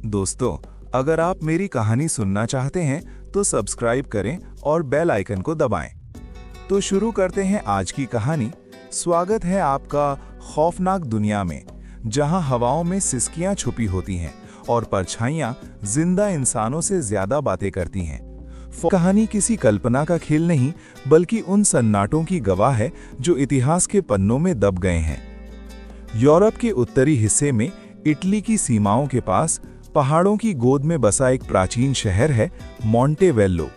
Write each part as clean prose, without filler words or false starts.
दोस्तों, अगर आप मेरी कहानी सुनना चाहते हैं तो सब्सक्राइब करें और बेल आइकन को दबाएं। तो शुरू करते हैं आज की कहानी। स्वागत है आपका खौफनाक दुनिया में, जहां हवाओं में सिसकियां छुपी होती हैं और परछाइयां जिंदा इंसानों से ज्यादा बातें करती हैं। कहानी किसी कल्पना का खेल नहीं, बल्कि उन सन्नाटों की गवाह है जो इतिहास के पन्नों में दब गए हैं। यूरोप के उत्तरी हिस्से में इटली की सीमाओं के पास पहाड़ों की गोद में बसा एक प्राचीन शहर है मोंटेवेल्लो।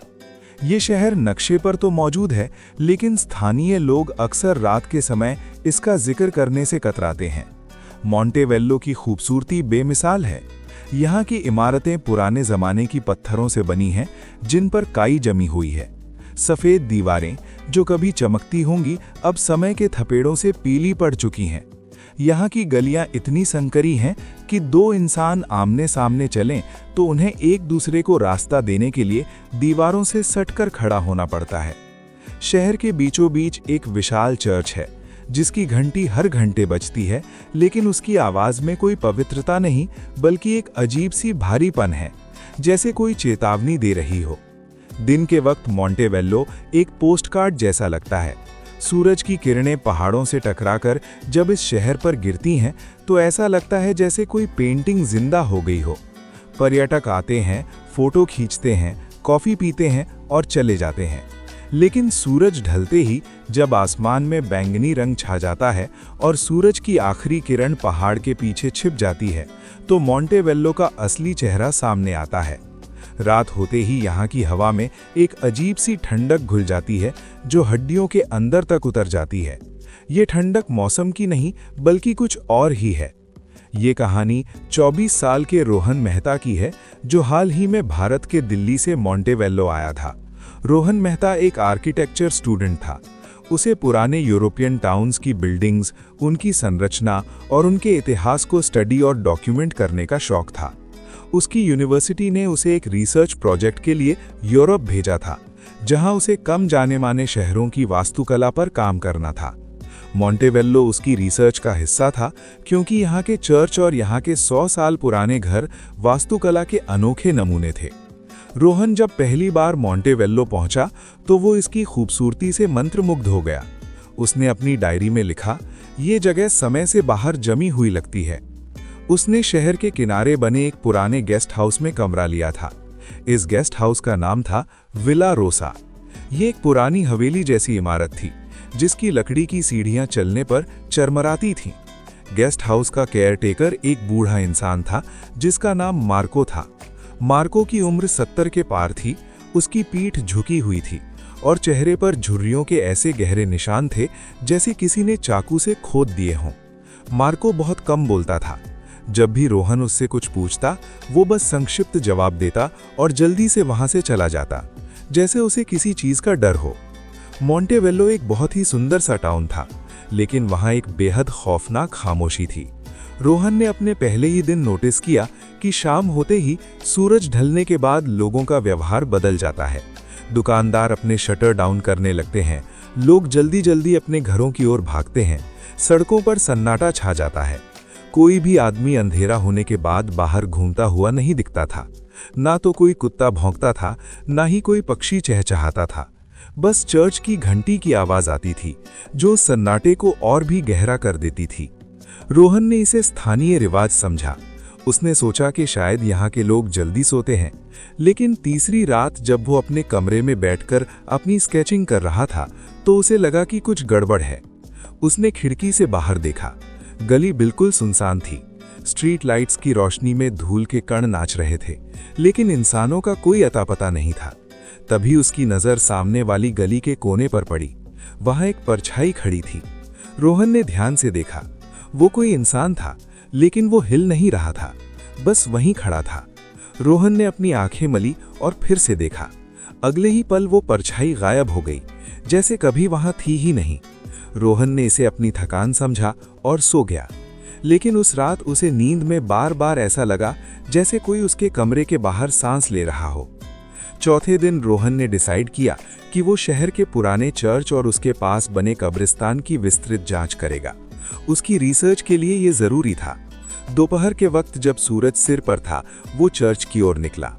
ये शहर नक्शे पर तो मौजूद है, लेकिन स्थानीय लोग अक्सर रात के समय इसका जिक्र करने से कतराते हैं। मोंटेवेल्लो की खूबसूरती बेमिसाल है। यहाँ की इमारतें पुराने जमाने की पत्थरों से बनी हैं, जिन पर काई जमी हुई है। सफ़ेद दीवारें जो कभी चमकती होंगी, अब समय के थपेड़ों से पीली पड़ चुकी हैं। यहाँ की गलियां इतनी संकरी हैं कि दो इंसान आमने सामने चलें तो उन्हें एक दूसरे को रास्ता देने के लिए दीवारों से सटकर खड़ा होना पड़ता है। शहर के बीचों बीच एक विशाल चर्च है, जिसकी घंटी हर घंटे बजती है, लेकिन उसकी आवाज़ में कोई पवित्रता नहीं, बल्कि एक अजीब सी भारीपन है, जैसे कोई चेतावनी दे रही हो। दिन के वक्त मोंटेवेल्लो एक पोस्टकार्ड जैसा लगता है। सूरज की किरणें पहाड़ों से टकराकर जब इस शहर पर गिरती हैं तो ऐसा लगता है जैसे कोई पेंटिंग जिंदा हो गई हो। पर्यटक आते हैं, फोटो खींचते हैं, कॉफ़ी पीते हैं और चले जाते हैं। लेकिन सूरज ढलते ही जब आसमान में बैंगनी रंग छा जाता है और सूरज की आखिरी किरण पहाड़ के पीछे छिप जाती है, तो मोंटेवेल्लो का असली चेहरा सामने आता है। रात होते ही यहाँ की हवा में एक अजीब सी ठंडक घुल जाती है, जो हड्डियों के अंदर तक उतर जाती है। ये ठंडक मौसम की नहीं, बल्कि कुछ और ही है। ये कहानी 24 साल के रोहन मेहता की है, जो हाल ही में भारत के दिल्ली से मोंटेवेल्लो आया था। रोहन मेहता एक आर्किटेक्चर स्टूडेंट था। उसे पुराने यूरोपियन टाउन्स की बिल्डिंग्स, उनकी संरचना और उनके इतिहास को स्टडी और डॉक्यूमेंट करने का शौक था। उसकी यूनिवर्सिटी ने उसे एक रिसर्च प्रोजेक्ट के लिए यूरोप भेजा था, जहां उसे कम जाने माने शहरों की वास्तुकला पर काम करना था। मोंटेवेल्लो उसकी रिसर्च का हिस्सा था, क्योंकि यहाँ के चर्च और यहाँ के 100 साल पुराने घर वास्तुकला के अनोखे नमूने थे। रोहन जब पहली बार मोंटेवेल्लो पहुंचा तो वो इसकी खूबसूरती से मंत्रमुग्ध हो गया। उसने अपनी डायरी में लिखा, ये जगह समय से बाहर जमी हुई लगती है। उसने शहर के किनारे बने एक पुराने गेस्ट हाउस में कमरा लिया था। इस गेस्ट हाउस का नाम था विला रोसा। ये एक पुरानी हवेली जैसी इमारत थी, जिसकी लकड़ी की सीढ़ियां चलने पर चरमराती थीं। गेस्ट हाउस का केयरटेकर एक बूढ़ा इंसान था, जिसका नाम मार्को था। मार्को की उम्र 70 के पार थी। उसकी पीठ झुकी हुई थी और चेहरे पर झुर्रियों के ऐसे गहरे निशान थे जैसे किसी ने चाकू से खोद दिए हों। मार्को बहुत कम बोलता था। जब भी रोहन उससे कुछ पूछता, वो बस संक्षिप्त जवाब देता और जल्दी से वहां से चला जाता, जैसे उसे किसी चीज का डर हो। मोंटेवेल्लो एक बहुत ही सुंदर सा टाउन था, लेकिन वहां एक बेहद खौफनाक खामोशी थी। रोहन ने अपने पहले ही दिन नोटिस किया कि शाम होते ही सूरज ढलने के बाद लोगों का व्यवहार बदल जाता है। दुकानदार अपने शटर डाउन करने लगते हैं, लोग जल्दी जल्दी अपने घरों की ओर भागते हैं, सड़कों पर सन्नाटा छा जाता है। कोई भी आदमी अंधेरा होने के बाद बाहर घूमता हुआ नहीं दिखता था। ना तो कोई कुत्ता भौंकता था, ना ही कोई पक्षी चहचहाता था। बस चर्च की घंटी की आवाज आती थी, जो सन्नाटे को और भी गहरा कर देती थी। रोहन ने इसे स्थानीय रिवाज समझा। उसने सोचा कि शायद यहाँ के लोग जल्दी सोते हैं। लेकिन तीसरी रात जब वो अपने कमरे में बैठकर अपनी स्केचिंग कर रहा था, तो उसे लगा कि कुछ गड़बड़ है। उसने खिड़की से बाहर देखा। गली बिल्कुल सुनसान थी। स्ट्रीट लाइट्स की रोशनी में धूल के कण नाच रहे थे, लेकिन इंसानों का कोई अता पता नहीं था। तभी उसकी नज़र सामने वाली गली के कोने पर पड़ी। वहां एक परछाई खड़ी थी। रोहन ने ध्यान से देखा। वो कोई इंसान था, लेकिन वो हिल नहीं रहा था, बस वहीं खड़ा था। रोहन ने अपनी आंखें मली और फिर से देखा। अगले ही पल वो परछाई गायब हो गई, जैसे कभी वहां थी ही नहीं। रोहन ने इसे अपनी थकान समझा और सो गया। लेकिन उस रात उसे नींद में बार बार ऐसा लगा जैसे कोई उसके कमरे के बाहर सांस ले रहा हो। चौथे दिन रोहन ने डिसाइड किया कि वो शहर के पुराने चर्च और उसके पास बने कब्रिस्तान की विस्तृत जांच करेगा। उसकी रिसर्च के लिए ये जरूरी था। दोपहर के वक्त जब सूरज सिर पर था, वो चर्च की ओर निकला।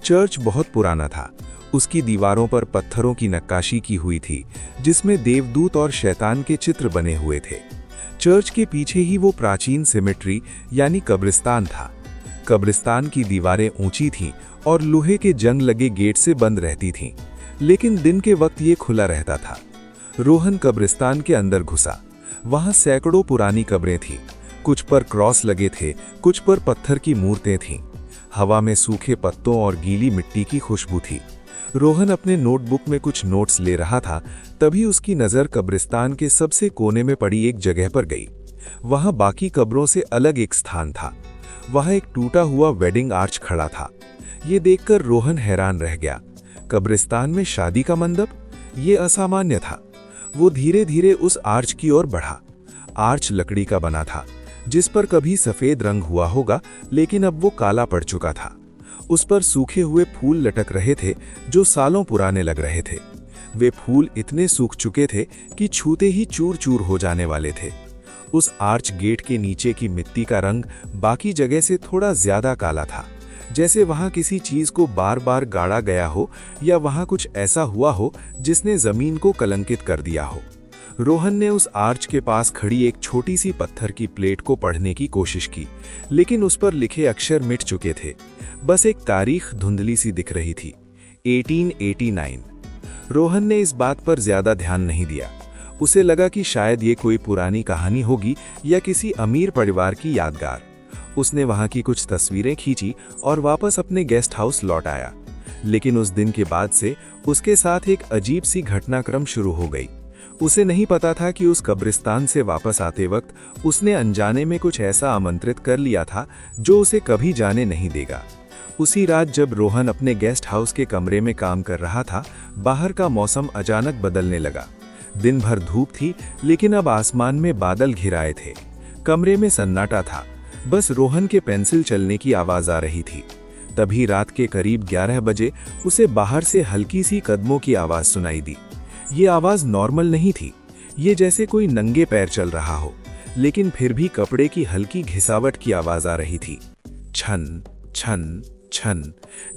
चर्च बहुत पुराना था। उसकी दीवारों पर पत्थरों की नक्काशी की हुई थी, जिसमें देवदूत और शैतान के चित्र बने हुए थे। चर्च के पीछे ही वो प्राचीन सिमेट्री यानी कब्रिस्तान था। कब्रिस्तान की दीवारें ऊंची थीं और लोहे के जंग लगे गेट से बंद रहती थीं, लेकिन दिन के वक्त ये खुला रहता था। रोहन कब्रिस्तान के अंदर घुसा। वहां सैकड़ों पुरानी कब्रें थीं। कुछ पर क्रॉस लगे थे, कुछ पर पत्थर की मूर्तें थीं। हवा में सूखे पत्तों और गीली मिट्टी की खुशबू थी। रोहन अपने नोटबुक में कुछ नोट्स ले रहा था, तभी उसकी नज़र कब्रिस्तान के सबसे कोने में पड़ी एक जगह पर गई। वहां बाकी कब्रों से अलग एक स्थान था। वहां एक टूटा हुआ वेडिंग आर्च खड़ा था। ये देखकर रोहन हैरान रह गया। कब्रिस्तान में शादी का मंडप? ये असामान्य था। वो धीरे धीरे उस आर्च की ओर बढ़ा। आर्च लकड़ी का बना था, जिस पर कभी सफेद रंग हुआ होगा, लेकिन अब वो काला पड़ चुका था। उस पर सूखे हुए फूल लटक रहे थे, जो सालों पुराने लग रहे थे। वे फूल इतने सूख चुके थे कि छूते ही चूर चूर हो जाने वाले थे। उस आर्च गेट के नीचे की मिट्टी का रंग बाकी जगह से थोड़ा ज्यादा काला था, जैसे वहां किसी चीज को बार बार गाड़ा गया हो या वहां कुछ ऐसा हुआ हो जिसने जमीन को कलंकित कर दिया हो। रोहन ने उस आर्च के पास खड़ी एक छोटी सी पत्थर की प्लेट को पढ़ने की कोशिश की, लेकिन उस पर लिखे अक्षर मिट चुके थे। बस एक तारीख धुंधली सी दिख रही थी, 1889। रोहन ने इस बात पर ज्यादा ध्यान नहीं दिया। उसे लगा कि शायद ये कोई पुरानी कहानी होगी या किसी अमीर परिवार की यादगार। उसने वहां की कुछ तस्वीरें खींची और वापस अपने गेस्ट हाउस लौट आया। लेकिन उस दिन के बाद से उसके साथ एक अजीब सी घटनाक्रम शुरू हो गई। उसे नहीं पता था कि उस कब्रिस्तान से वापस आते वक्त उसने अनजाने में कुछ ऐसा आमंत्रित कर लिया था जो उसे कभी जाने नहीं देगा। उसी रात जब रोहन अपने गेस्ट हाउस के कमरे में काम कर रहा था, बाहर का मौसम अचानक बदलने लगा। दिन भर धूप थी, लेकिन अब आसमान में बादल घिराए थे। कमरे में सन्नाटा था, बस रोहन के पेंसिल चलने की आवाज आ रही थी। तभी रात के करीब 11 बजे उसे बाहर से हल्की सी कदमों की आवाज सुनाई दी। ये आवाज नॉर्मल नहीं थी। ये जैसे कोई नंगे पैर चल रहा हो, लेकिन फिर भी कपड़े की हल्की घिसावट की आवाज आ रही थी। छन छन छन,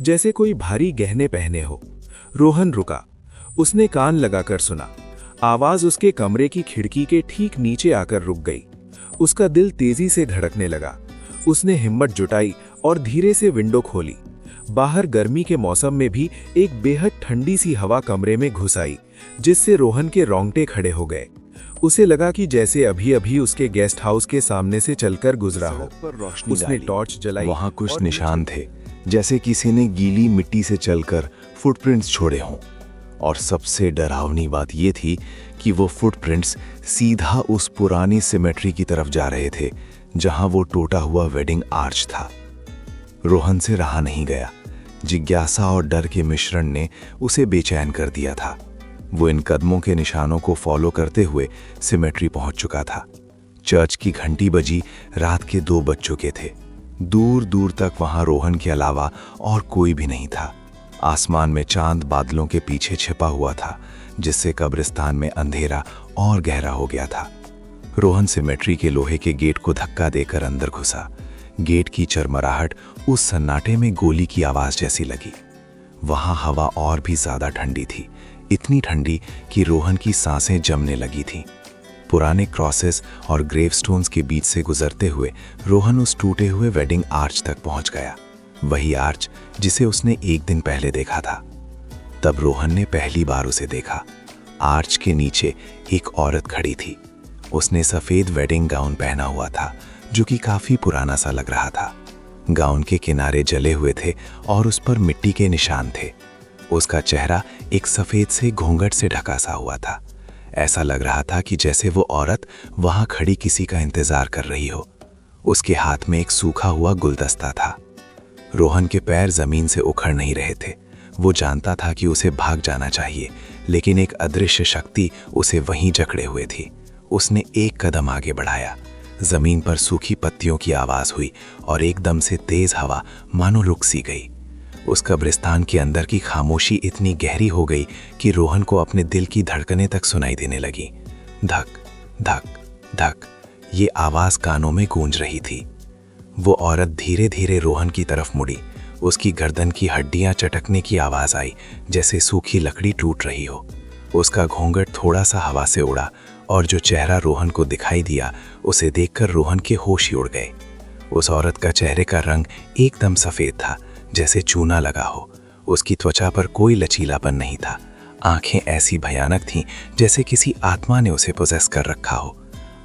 जैसे कोई भारी गहने पहने हो। रोहन रुका। उसने कान लगाकर सुना। आवाज उसके कमरे की खिड़की के ठीक नीचे आकर रुक गई। उसका दिल तेजी से धड़कने लगा। उसने हिम्मत जुटाई और धीरे से विंडो खोली। बाहर गर्मी के मौसम में भी एक बेहद ठंडी सी हवा कमरे में घुस आई, जिससे रोहन के रोंगटे खड़े हो गए। उसे लगा कि जैसे अभी अभी उसके गेस्ट हाउस के सामने से चलकर गुजरा हो। उसने टॉर्च जलाई। वहां कुछ निशान थे, जैसे किसी ने गीली मिट्टी से चलकर फुटप्रिंट्स छोड़े हों। और सबसे डरावनी बात यह थी कि वो फुटप्रिंट्स सीधा उस पुरानी सिमेट्री की तरफ जा रहे थे, जहां वो टूटा हुआ वेडिंग आर्च था। रोहन से रहा नहीं गया। जिज्ञासा और डर के मिश्रण ने उसे बेचैन कर दिया था। वो इन कदमों के निशानों को फॉलो करते हुए सिमेट्री पहुंच चुका था। चर्च की घंटी बजी। रात के 2 बज चुके थे। दूर दूर तक वहां रोहन के अलावा और कोई भी नहीं था। आसमान में चांद बादलों के पीछे छिपा हुआ था, जिससे कब्रिस्तान में अंधेरा और गहरा हो गया था। रोहन सिमेट्री के लोहे के गेट को धक्का देकर अंदर घुसा। गेट की चरमराहट उस सन्नाटे में गोली की आवाज जैसी लगी। वहां हवा और भी ज्यादा ठंडी थी, इतनी ठंडी कि रोहन की सांसें जमने लगी थीं। पुराने क्रॉसेस और ग्रेवस्टोन्स के बीच से गुजरते हुए रोहन उस टूटे हुए वेडिंग आर्च तक पहुंच गया। वही आर्च जिसे उसने एक दिन पहले देखा था। तब रोहन ने पहली बार उसे देखा। आर्च के नीचे एक औरत खड़ी थी। उसने सफेद वेडिंग गाउन पहना हुआ था, जो कि काफी पुराना सा लग रहा था। गाउन के किनारे जले हुए थे और उस पर मिट्टी के निशान थे। उसका चेहरा एक सफेद से घूंघट से ढका सा हुआ था। ऐसा लग रहा था कि जैसे वो औरत वहां खड़ी किसी का इंतजार कर रही हो। उसके हाथ में एक सूखा हुआ गुलदस्ता था। रोहन के पैर जमीन से उखड़ नहीं रहे थे। वो जानता था कि उसे भाग जाना चाहिए, लेकिन एक अदृश्य शक्ति उसे वहीं जकड़े हुए थी। उसने एक कदम आगे बढ़ाया। जमीन पर सूखी पत्तियों की आवाज हुई और एकदम से तेज हवा मानो रुक सी गई। उस कब्रिस्तान के अंदर की खामोशी इतनी गहरी हो गई कि रोहन को अपने दिल की धड़कनें तक सुनाई देने लगी। धक धक धक, ये आवाज कानों में गूंज रही थी। वो औरत धीरे धीरे रोहन की तरफ मुड़ी। उसकी गर्दन की हड्डियां चटकने की आवाज आई, जैसे सूखी लकड़ी टूट रही हो। उसका घूंघट थोड़ा सा हवा से उड़ा और जो चेहरा रोहन को दिखाई दिया उसे देखकर रोहन के होश ही उड़ गए। उस औरत का चेहरे का रंग एकदम सफेद था, जैसे चूना लगा हो। उसकी त्वचा पर कोई लचीलापन नहीं था। आंखें ऐसी भयानक थीं जैसे किसी आत्मा ने उसे पोजेस कर रखा हो।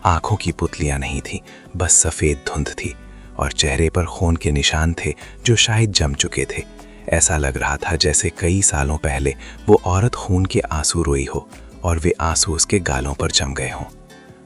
आंखों की पुतलियां नहीं थीं, बस सफेद धुंध थी और चेहरे पर खून के निशान थे जो शायद जम चुके थे। ऐसा लग रहा था जैसे कई सालों पहले वो औरत खून के आंसू रोई हो और वे आंसू उसके गालों पर जम गए हों।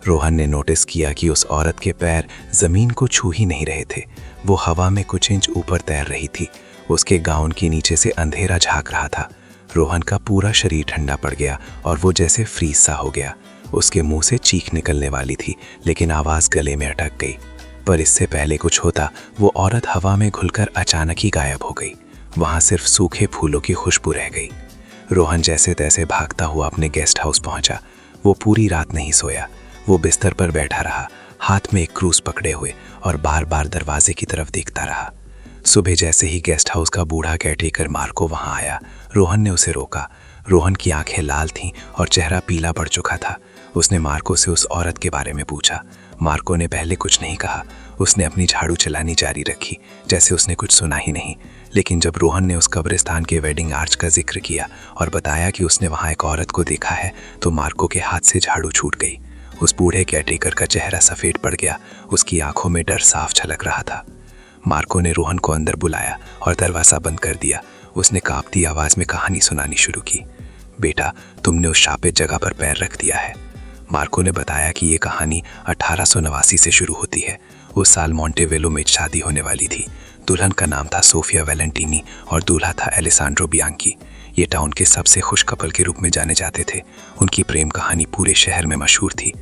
रोहन ने नोटिस किया कि उस औरत के पैर जमीन को छू ही नहीं रहे थे। वो हवा में कुछ इंच ऊपर तैर रही थी। उसके गाउन के नीचे से अंधेरा झांक रहा था। रोहन का पूरा शरीर ठंडा पड़ गया और वो जैसे फ्रीज सा हो गया। उसके मुंह से चीख निकलने वाली थी, लेकिन आवाज गले में अटक गई। पर इससे पहले कुछ होता, वो औरत हवा में घुलकर अचानक ही गायब हो गई। वहां सिर्फ सूखे फूलों की खुशबू रह गई। रोहन जैसे तैसे भागता हुआ अपने गेस्ट हाउस पहुंचा। वो पूरी रात नहीं सोया। वो बिस्तर पर बैठा रहा, हाथ में एक क्रूज पकड़े हुए, और बार बार दरवाजे की तरफ देखता रहा। सुबह जैसे ही गेस्ट हाउस का बूढ़ा केयरटेकर मार्को वहां आया, रोहन ने उसे रोका। रोहन की आंखें लाल थीं और चेहरा पीला पड़ चुका था। उसने मार्को से उस औरत के बारे में पूछा। मार्को ने पहले कुछ नहीं कहा। उसने अपनी झाड़ू चलानी जारी रखी, जैसे उसने कुछ सुना ही नहीं। लेकिन जब रोहन ने उस कब्रिस्तान के वेडिंग आर्च का जिक्र किया और बताया कि उसने वहां एक औरत को देखा है, तो मार्को के हाथ से झाड़ू छूट गई। उस बूढ़े केयरटेकर का चेहरा सफेद पड़ गया। उसकी आंखों में डर साफ झलक रहा था। मार्को ने रोहन को अंदर बुलाया और दरवाजा बंद कर दिया। उसने कांपती आवाज में कहानी सुनानी शुरू की। बेटा, तुमने उस शापित जगह पर पैर रख दिया है। मार्को ने बताया कि ये कहानी 1889 से शुरू होती है। उस साल मॉन्टेवेलो में शादी होने वाली थी। दुल्हन का नाम था सोफिया वैलेंटीनी और दूल्हा था एलेसांड्रो बियांकी। ये टाउन के सबसे खुश कपल के रूप में जाने जाते थे। उनकी प्रेम कहानी पूरे शहर में मशहूर थी।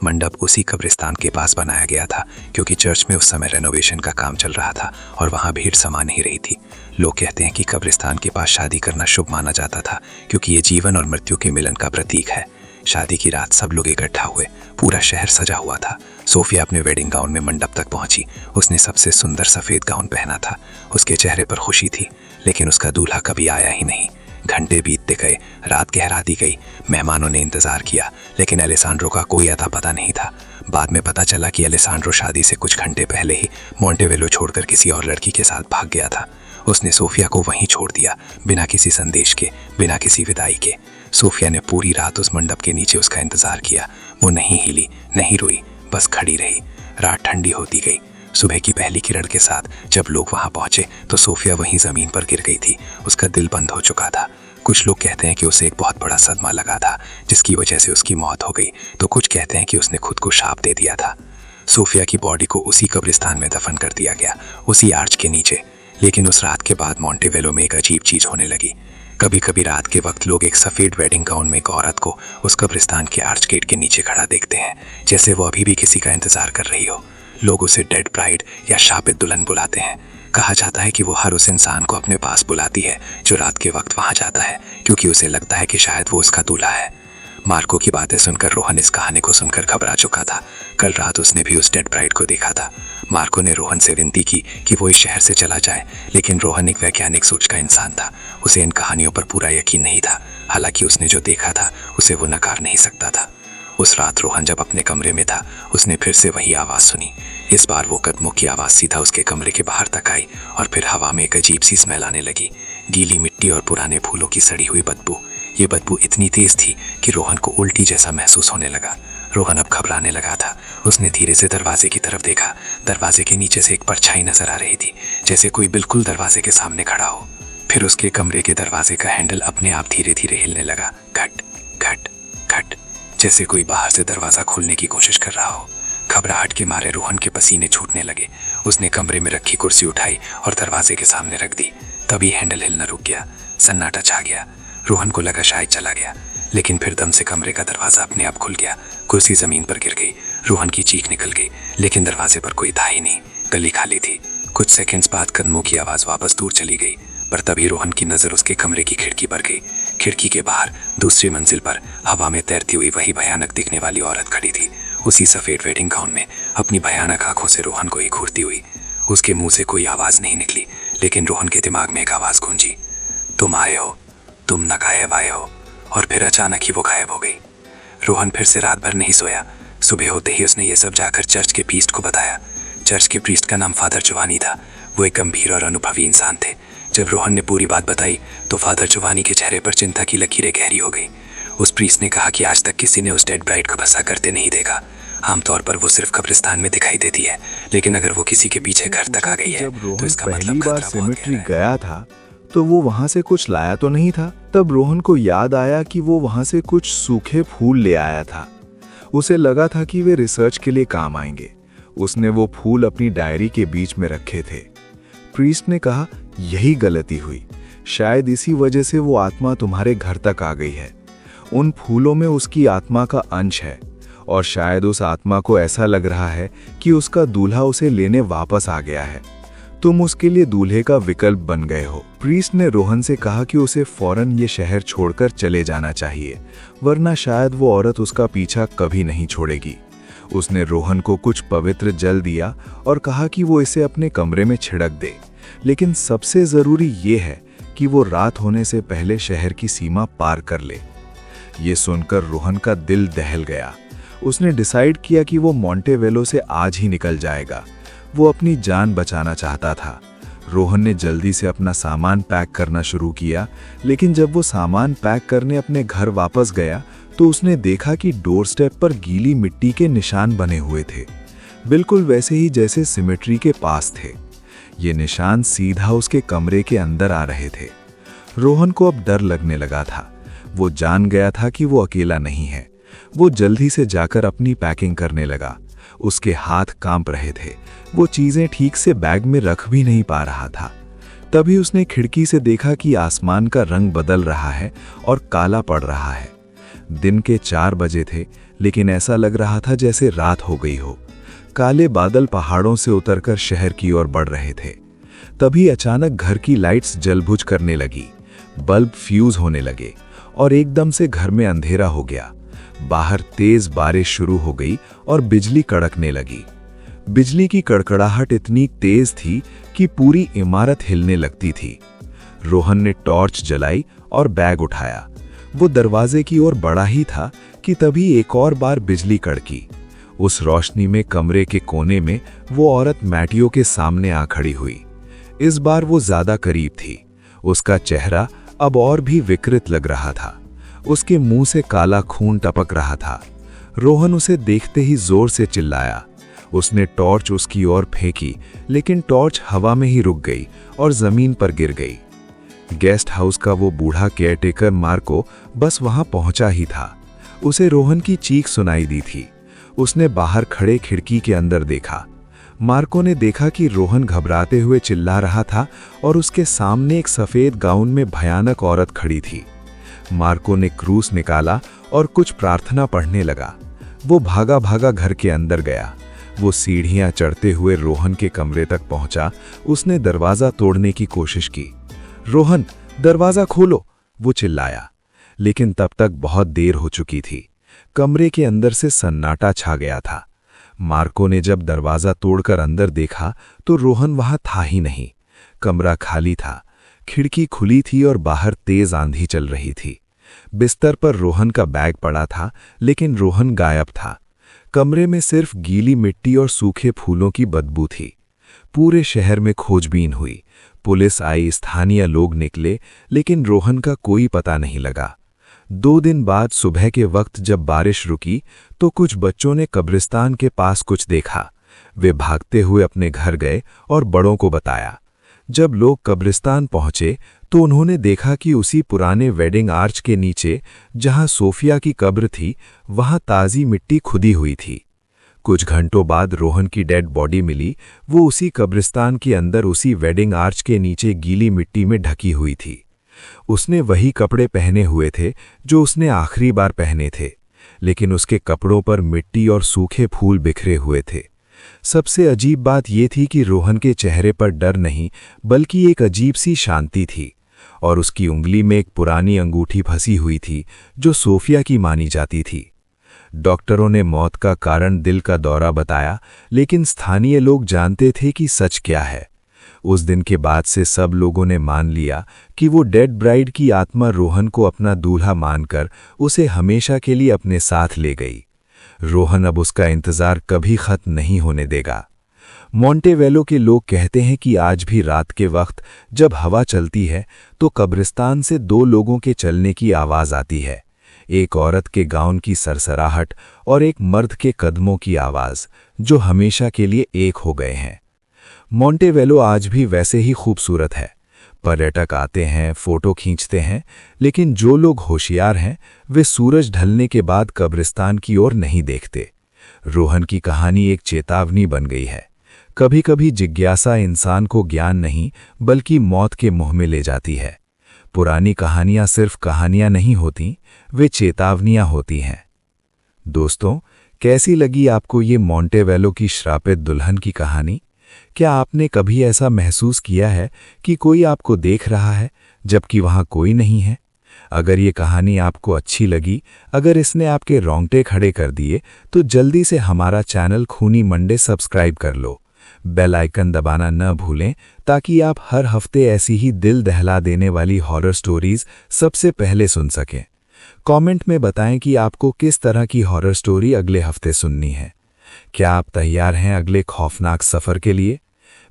मंडप उसी कब्रिस्तान के पास बनाया गया था, क्योंकि चर्च में उस समय रेनोवेशन का काम चल रहा था और वहाँ भीड़ समा नहीं रही थी। लोग कहते हैं कि कब्रिस्तान के पास शादी करना शुभ माना जाता था, क्योंकि ये जीवन और मृत्यु के मिलन का प्रतीक है। शादी की रात सब लोग इकट्ठा हुए। पूरा शहर सजा हुआ था। सोफिया अपने वेडिंग गाउन में मंडप तक पहुंची। उसने सबसे सुंदर सफेद गाउन पहना था। उसके चेहरे पर खुशी थी, लेकिन उसका दूल्हा कभी आया ही नहीं। घंटे बीतते गए, रात गहरा दी गई। मेहमानों ने इंतजार किया, लेकिन एलेसांड्रो का कोई अता पता नहीं था। बाद में पता चला कि एलेसांड्रो शादी से कुछ घंटे पहले ही मॉन्टेवेलो छोड़कर किसी और लड़की के साथ भाग गया था। उसने सोफिया को वहीं छोड़ दिया, बिना किसी संदेश के, बिना किसी विदाई के। सोफिया ने पूरी रात उस मंडप के नीचे उसका इंतजार किया। वो नहीं हिली, नहीं रोई, बस खड़ी रही। रात ठंडी होती गई। सुबह की पहली किरण के साथ जब लोग वहां पहुंचे तो सोफिया वहीं जमीन पर गिर गई थी। उसका दिल बंद हो चुका था। कुछ लोग कहते हैं कि उसे एक बहुत बड़ा सदमा लगा था, जिसकी वजह से उसकी मौत हो गई, तो कुछ कहते हैं कि उसने खुद को शाप दे दिया था। सोफिया की बॉडी को उसी कब्रिस्तान में दफन कर दिया गया, उसी आर्च के नीचे। लेकिन उस रात के बाद मॉन्टेवेलो में एक अजीब चीज होने लगी। कभी कभी रात के वक्त लोग एक सफेद वेडिंग गाउन में एक औरत को उस कब्रिस्तान के आर्च गेट के नीचे खड़ा देखते हैं, जैसे वो अभी भी किसी का इंतजार कर रही हो। लोग उसे डेड ब्राइड या शापित दुल्हन बुलाते हैं। कहा जाता है कि वो हर उस इंसान को अपने पास बुलाती है जो रात के वक्त वहां जाता है, क्योंकि उसे लगता है कि शायद वो उसका दूल्हा है। मार्को की बातें सुनकर रोहन इस कहानी को सुनकर घबरा चुका था। कल रात उसने भी उस डेड ब्राइड को देखा था। मार्को ने रोहन से विनती की कि वो इस शहर से चला जाए, लेकिन रोहन एक वैज्ञानिक सोच का इंसान था। उसे इन कहानियों पर पूरा यकीन नहीं था। हालांकि उसने जो देखा था उसे वो नकार नहीं सकता था। उस रात रोहन जब अपने कमरे में था, उसने फिर से वही आवाज सुनी। इस बार वो कदमों की आवाज सीधा उसके कमरे के बाहर तक आई और फिर हवा में एक अजीब सी स्मेल आने लगी। गीली मिट्टी और पुराने फूलों की सड़ी हुई बदबू। ये बदबू इतनी तेज थी कि रोहन को उल्टी जैसा महसूस होने लगा। रोहन अब घबराने लगा था। उसने धीरे से दरवाजे की तरफ देखा। दरवाजे के नीचे से एक परछाई नजर आ रही थी, जैसे कोई बिल्कुल दरवाजे के सामने खड़ा हो। फिर उसके कमरे के दरवाजे का हैंडल अपने आप धीरे धीरे हिलने लगा। घट घट घट, जैसे कोई बाहर से दरवाजा खोलने की कोशिश कर रहा हो। घबराहट के मारे रोहन के पसीने छूटने लगे। उसने कमरे में रखी कुर्सी उठाई और दरवाजे के सामने रख दी। तभी हैंडल हिलना रुक गया। सन्नाटा छा गया। रोहन को लगा शायद चला गया, लेकिन फिर दम से कमरे का दरवाजा अपने आप खुल गया। कुर्सी जमीन पर गिर गई। रोहन की चीख निकल गई, लेकिन दरवाजे पर कोई था ही नहीं। गली खाली थी। कुछ सेकंड्स बाद कदमों की आवाज वापस दूर चली गई, पर तभी रोहन की नजर उसके कमरे की खिड़की पर गई। खिड़की के बाहर दूसरी मंजिल पर हवा में तैरती हुई वही भयानक दिखने वाली औरत खड़ी थी, उसी सफेद वेडिंग गाउन में, अपनी भयानक आंखों से रोहन को ही घूरती हुई। उसके मुंह से कोई आवाज नहीं निकली, लेकिन रोहन के दिमाग में एक आवाज गूंजी, तुम आए हो, तुम नागायब आए हो। और फिर अचानक ही वो गायब हो गई। रोहन फिर से रात भर नहीं सोया। सुबह होते ही उसने ये सब जाकर चर्च के प्रीस्ट को बताया। चर्च के प्रीस्ट का नाम फादर चुवानी था। वो एक गंभीर और अनुभवी इंसान थे। जब रोहन ने पूरी बात बताई तो फादर चुवानी के चेहरे पर चिंता की लकीरें गहरी हो गई। उस प्रीस्ट ने कहा कि आज तक किसी ने उस डेड ब्राइड को बसा करते नहीं देखा। आमतौर पर वो सिर्फ कब्रिस्तान में दिखाई देती है, लेकिन अगर वो किसी के पीछे घर तक आ गई है तो इसका पहली मतलब बार खतरा बहुत सिमेट्री गहरा है। गया था तो वो वहां से कुछ लाया तो नहीं था। तब रोहन को याद आया कि वो वहां से कुछ सूखे फूल ले आया था। उसे लगा था कि वे रिसर्च के लिए काम आएंगे। उसने वो फूल अपनी डायरी के बीच में रखे थे। प्रीस्ट ने कहा, यही गलती हुई, शायद इसी वजह से वो आत्मा तुम्हारे घर तक आ गई है। उन फूलों में उसकी आत्मा का अंश है और शायद उस आत्मा को ऐसा लग रहा है कि उसका दूल्हा उसे लेने वापस आ गया है। तुम उसके लिए दूल्हे का विकल्प बन गए हो। प्रीस्ट ने रोहन से कहा कि उसे फौरन ये शहर छोड़कर चले जाना चाहिए, वरना शायद वो औरत उसका पीछा कभी नहीं छोड़ेगी। उसने रोहन को कुछ पवित्र जल दिया और कहा कि वो इसे अपने कमरे में छिड़क दे, लेकिन सबसे जरूरी ये है कि वो रात होने से पहले शहर की सीमा पार कर ले। ये सुनकर रोहन का दिल दहल गया। उसने डिसाइड किया कि वो मॉन्टेवेलो से आज ही निकल जाएगा। वो अपनी जान बचाना चाहता था। रोहन ने जल्दी से अपना सामान पैक करना शुरू किया, लेकिन जब वो सामान पैक करने अपने घर वापस गया तो उसने देखा कि डोर स्टेप पर गीली मिट्टी के निशान बने हुए थे, बिल्कुल वैसे ही जैसे सिमेट्री के पास थे। ये निशान सीधा उसके कमरे के अंदर आ रहे थे। रोहन को अब डर लगने लगा था। वो जान गया था कि वो अकेला नहीं है। वो जल्दी से जाकर अपनी पैकिंग करने लगा। उसके हाथ कांप रहे थे। वो चीजें ठीक से बैग में रख भी नहीं पा रहा था। तभी उसने खिड़की से देखा कि आसमान का रंग बदल रहा है और काला पड़ रहा है। दिन के 4 बजे थे, लेकिन ऐसा लग रहा था जैसे रात हो गई हो। काले बादल पहाड़ों से उतरकर शहर की ओर बढ़ रहे थे। तभी अचानक घर की लाइट्स जलबुझ करने लगी, बल्ब फ्यूज होने लगे और एकदम से घर में अंधेरा हो गया। बाहर तेज बारिश शुरू हो गई और बिजली कड़कने लगी। बिजली की कड़कड़ाहट इतनी तेज थी कि पूरी इमारत हिलने लगती थी। रोहन ने टॉर्च जलाई और बैग उठाया। वो दरवाजे की ओर बढ़ा ही था कि तभी एक और बार बिजली कड़की। उस रोशनी में कमरे के कोने में वो औरत मैटियो के सामने आ खड़ी हुई। इस बार वो ज्यादा करीब थी। उसका चेहरा अब और भी विकृत लग रहा था। उसके मुंह से काला खून टपक रहा था। रोहन उसे देखते ही जोर से चिल्लाया। उसने टॉर्च उसकी ओर फेंकी, लेकिन टॉर्च हवा में ही रुक गई और जमीन पर गिर गई। गेस्ट हाउस का वो बूढ़ा केयरटेकर मार्को बस वहां पहुंचा ही था। उसे रोहन की चीख सुनाई दी थी। उसने बाहर खड़े खिड़की के अंदर देखा। मार्को ने देखा कि रोहन घबराते हुए चिल्ला रहा था और उसके सामने एक सफेद गाउन में भयानक औरत खड़ी थी। मार्को ने क्रूस निकाला और कुछ प्रार्थना पढ़ने लगा। वो भागा भागा घर के अंदर गया। वो सीढ़ियां चढ़ते हुए रोहन के कमरे तक पहुंचा। उसने दरवाजा तोड़ने की कोशिश की। रोहन, दरवाजा खोलो, वो चिल्लाया, लेकिन तब तक बहुत देर हो चुकी थी। कमरे के अंदर से सन्नाटा छा गया था। मार्को ने जब दरवाजा तोड़कर अंदर देखा तो रोहन वहां था ही नहीं। कमरा खाली था। खिड़की खुली थी और बाहर तेज आंधी चल रही थी। बिस्तर पर रोहन का बैग पड़ा था, लेकिन रोहन गायब था। कमरे में सिर्फ गीली मिट्टी और सूखे फूलों की बदबू थी। पूरे शहर में खोजबीन हुई। पुलिस आई, स्थानीय लोग निकले, लेकिन रोहन का कोई पता नहीं लगा। 2 दिन बाद सुबह के वक्त जब बारिश रुकी तो कुछ बच्चों ने कब्रिस्तान के पास कुछ देखा। वे भागते हुए अपने घर गए और बड़ों को बताया। जब लोग कब्रिस्तान पहुंचे तो उन्होंने देखा कि उसी पुराने वेडिंग आर्च के नीचे जहां सोफिया की कब्र थी, वहां ताज़ी मिट्टी खुदी हुई थी। कुछ घंटों बाद रोहन की डेड बॉडी मिली। वो उसी कब्रिस्तान के अंदर उसी वेडिंग आर्च के नीचे गीली मिट्टी में ढकी हुई थी। उसने वही कपड़े पहने हुए थे जो उसने आखिरी बार पहने थे, लेकिन उसके कपड़ों पर मिट्टी और सूखे फूल बिखरे हुए थे। सबसे अजीब बात यह थी कि रोहन के चेहरे पर डर नहीं, बल्कि एक अजीब सी शांति थी, और उसकी उंगली में एक पुरानी अंगूठी फंसी हुई थी जो सोफिया की मानी जाती थी। डॉक्टरों ने मौत का कारण दिल का दौरा बताया, लेकिन स्थानीय लोग जानते थे कि सच क्या है। उस दिन के बाद से सब लोगों ने मान लिया कि वो डेड ब्राइड की आत्मा रोहन को अपना दूल्हा मानकर उसे हमेशा के लिए अपने साथ ले गई। रोहन अब उसका इंतजार कभी खत्म नहीं होने देगा। मोंटेवेलो के लोग कहते हैं कि आज भी रात के वक्त जब हवा चलती है तो कब्रिस्तान से दो लोगों के चलने की आवाज आती है, एक औरत के गाउन की सरसराहट और एक मर्द के कदमों की आवाज, जो हमेशा के लिए एक हो गए हैं। मोंटेवेलो आज भी वैसे ही खूबसूरत है। पर्यटक आते हैं, फोटो खींचते हैं, लेकिन जो लोग होशियार हैं वे सूरज ढलने के बाद कब्रिस्तान की ओर नहीं देखते। रोहन की कहानी एक चेतावनी बन गई है। कभी कभी जिज्ञासा इंसान को ज्ञान नहीं बल्कि मौत के मुंह में ले जाती है। पुरानी कहानियां सिर्फ कहानियां नहीं होती, वे चेतावनियां होती हैं। दोस्तों, कैसी लगी आपको ये मोंटेवेलो की श्रापित दुल्हन की कहानी? क्या आपने कभी ऐसा महसूस किया है कि कोई आपको देख रहा है जबकि वहां कोई नहीं है? अगर ये कहानी आपको अच्छी लगी, अगर इसने आपके रोंगटे खड़े कर दिए, तो जल्दी से हमारा चैनल खूनी मंडे सब्सक्राइब कर लो। बेल आइकन दबाना न भूलें ताकि आप हर हफ्ते ऐसी ही दिल दहला देने वाली हॉरर स्टोरीज सबसे पहले सुन सकें। कमेंट में बताएं कि आपको किस तरह की हॉरर स्टोरी अगले हफ्ते सुननी है। क्या आप तैयार हैं अगले खौफनाक सफर के लिए?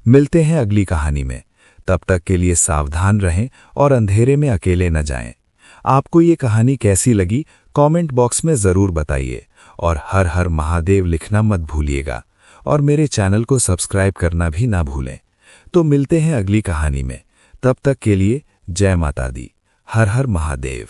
मिलते हैं अगली कहानी में। तब तक के लिए सावधान रहें और अंधेरे में अकेले न जाएं। आपको ये कहानी कैसी लगी कमेंट बॉक्स में ज़रूर बताइए, और हर हर महादेव लिखना मत भूलिएगा, और मेरे चैनल को सब्सक्राइब करना भी ना भूलें। तो मिलते हैं अगली कहानी में। तब तक के लिए जय माता दी। हर हर महादेव।